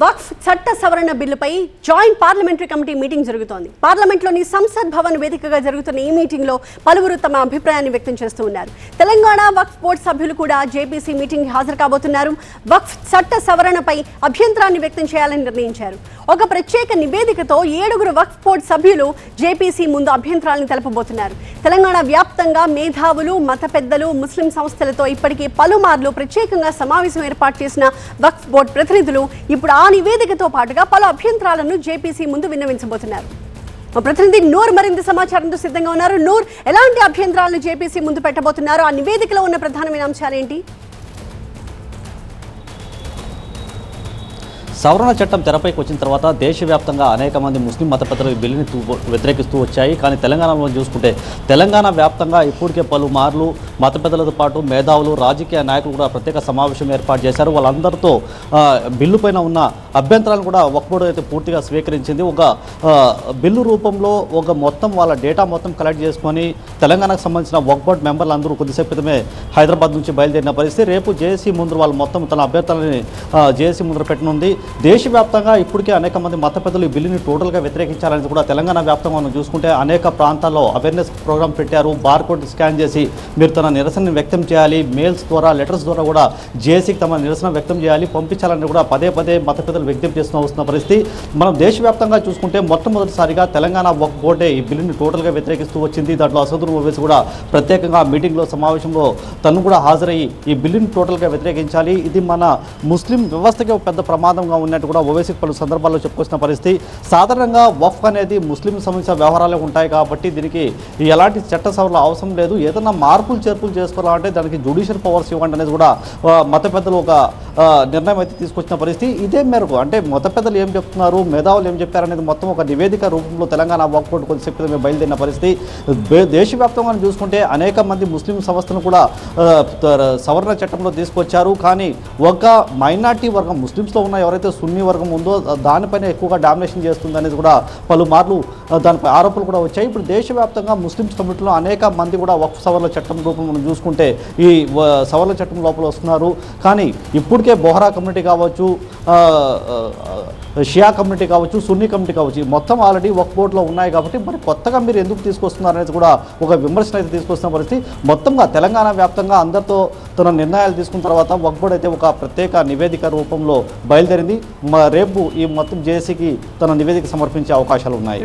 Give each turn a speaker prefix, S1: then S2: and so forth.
S1: వక్ఫ్ చట్ట సవరణ బిల్లుపై జాయింట్ పార్లమెంటరీ కమిటీ మీటింగ్ జరుగుతోంది. పార్లమెంట్లోని సంసద్ భవన్ వేదికగా జరుగుతున్న ఈ మీటింగ్లో పలువురు తమ అభిప్రాయాన్ని వ్యక్తం చేస్తూ ఉన్నారు. తెలంగాణ వక్ఫ్ బోర్డు సభ్యులు కూడా జేపీసీ మీటింగ్ హాజరు కాబోతున్నారు. వక్ఫ్ చట్ట సవరణపై అభ్యంతరాన్ని వ్యక్తం చేయాలని నిర్ణయించారు. ఒక ప్రత్యేక నివేదికతో 7 వక్ఫ్ బోర్డు సభ్యులు జేపీసీ ముందు అభ్యంతరాలను తెలపబోతున్నారు. తెలంగాణ వ్యాప్తంగా మేధావులు, మత పెద్దలు, ముస్లిం సంస్థలతో ఇప్పటికే పలుమార్లు ప్రత్యేకంగా సమావేశం ఏర్పాటు చేసిన వక్ఫ్ బోర్డు ప్రతినిధులు ఇప్పుడు ఆ నివేదికతో పాటుగా పలు అభ్యంతరాలను జేపీసీ ముందు విన్నవించబోతున్నారు. మా ప్రతినిధి నూర్ మరింత సమాచారంతో సిద్ధంగా ఉన్నారు. నూర్, ఎలాంటి అభ్యంతరాలను జేపీసీ ముందు పెట్టబోతున్నారు? ఆ నివేదికలో ఉన్న ప్రధానమైన అంశాలేంటి?
S2: సవరణ చట్టం తెరపైకి వచ్చిన తర్వాత దేశవ్యాప్తంగా అనేక మంది ముస్లిం మత పెద్దలు ఈ బిల్లుని వ్యతిరేకిస్తూ వచ్చాయి. కానీ తెలంగాణలో చూసుకుంటే తెలంగాణ వ్యాప్తంగా ఇప్పటికే పలుమార్లు మత పెద్దలతో పాటు మేధావులు, రాజకీయ నాయకులు కూడా ప్రత్యేక సమావేశం ఏర్పాటు చేశారు. వాళ్ళందరితో బిల్లు పైన ఉన్న అభ్యంతరాలను కూడా వక్ఫ్ బోర్డు అయితే పూర్తిగా స్వీకరించింది. ఒక బిల్లు రూపంలో ఒక మొత్తం వాళ్ళ డేటా మొత్తం కలెక్ట్ చేసుకొని తెలంగాణకు సంబంధించిన వక్ఫ్ బోర్డు మెంబర్లు అందరూ కొద్దిసేపు క్రితమే హైదరాబాద్ నుంచి బయలుదేరిన పరిస్థితి. రేపు జేఏసీ ముందు వాళ్ళు మొత్తం తన అభ్యర్థులని జేఏసీ ముందు పెట్టనుంది. దేశవ్యాప్తంగా ఇప్పటికే అనేక మంది మత పెద్దలు ఈ బిల్లుని టోటల్గా వ్యతిరేకించాలని కూడా తెలంగాణ వ్యాప్తంగా మనం చూసుకుంటే అనేక ప్రాంతాల్లో అవేర్నెస్ ప్రోగ్రామ్ పెట్టారు. బార్కోడ్ స్కాన్ చేసి మీరు తన నిరసనని వ్యక్తం చేయాలి, మెయిల్స్ ద్వారా, లెటర్స్ ద్వారా కూడా జేఏసీకి తమ నిరసన వ్యక్తం చేయాలి, పంపించాలని కూడా పదే పదే మత పెద్దలు వ్యక్తం చేస్తూ వస్తున్న పరిస్థితి. మనం దేశవ్యాప్తంగా చూసుకుంటే మొట్టమొదటిసారిగా తెలంగాణ వక్ఫ్ బోర్డే ఈ బిల్లుని టోటల్గా వ్యతిరేకిస్తూ వచ్చింది. దాంట్లో అసదుద్దీన్ ఓవైసీ కూడా ప్రత్యేకంగా మీటింగ్లో సమావేశంలో తను కూడా హాజరయ్యి ఈ బిల్లుని టోటల్గా వ్యతిరేకించాలి, ఇది మన ముస్లిం వ్యవస్థకి పెద్ద ప్రమాదంగా ఉన్నట్టు కూడా ఓవైసీ పలు సందర్భాల్లో చెప్పుకొచ్చిన పరిస్థితి. సాధారణంగా వక్ఫ్ అనేది ముస్లిం సంబంధించిన వ్యవహారాలే ఉంటాయి కాబట్టి దీనికి ఎలాంటి చట్ట సవరణ అవసరం లేదు. ఏదైనా మార్పులు చేర్పులు చేసుకోవాలంటే దానికి జ్యుడిషియల్ పవర్స్ ఇవ్వండి అనేది కూడా మత పెద్దలు ఒక నిర్ణయం అయితే తీసుకొచ్చిన పరిస్థితి. ఇదే మేరకు అంటే మత పెద్దలు ఏం చెప్తున్నారు, మేధావులు ఏం చెప్పారు అనేది మొత్తం ఒక నివేదిక రూపంలో తెలంగాణ వక్ఫ్ బోర్డు కొద్దిసేపు బయలుదేరిన పరిస్థితి. దేశవ్యాప్తంగా చూసుకుంటే అనేక మంది ముస్లిం సంస్థలను కూడా సవరణ చట్టంలో తీసుకొచ్చారు. కానీ ఒక మైనార్టీ వర్గం ముస్లిమ్స్లో ఉన్న ఎవరైతే సున్నీ వర్గం ఉందో దానిపైన ఎక్కువగా డామినేషన్ చేస్తుంది అనేది కూడా పలుమార్లు దానిపై ఆరోపణలు కూడా వచ్చాయి. ఇప్పుడు దేశవ్యాప్తంగా ముస్లిమ్స్ కమిటీలో అనేక మంది కూడా వక్ఫ్ సవరణ చట్టం రూపం మనం చూసుకుంటే ఈ సవరణ చట్టం లోపల వస్తున్నారు. కానీ ఇప్పటికే బొహరా కమ్యూనిటీ కావచ్చు, షియా కమ్యూనిటీ కావచ్చు, సున్నీ కమ్యూనిటీ కావచ్చు, మొత్తం ఆల్రెడీ వక్ఫ్ బోర్డులో ఉన్నాయి కాబట్టి మరి కొత్తగా మీరు ఎందుకు తీసుకొస్తున్నారు అనేది కూడా ఒక విమర్శన అయితే తీసుకొస్తున్న పరిస్థితి. మొత్తంగా తెలంగాణ వ్యాప్తంగా అందరితో తన నిర్ణయాలు తీసుకున్న తర్వాత వక్ఫ్ బోర్డు అయితే ఒక ప్రత్యేక నివేదిక రూపంలో బయలుదేరింది. రేపు ఈ మొత్తం జేఏసీకి తన నివేదిక సమర్పించే అవకాశాలు ఉన్నాయి.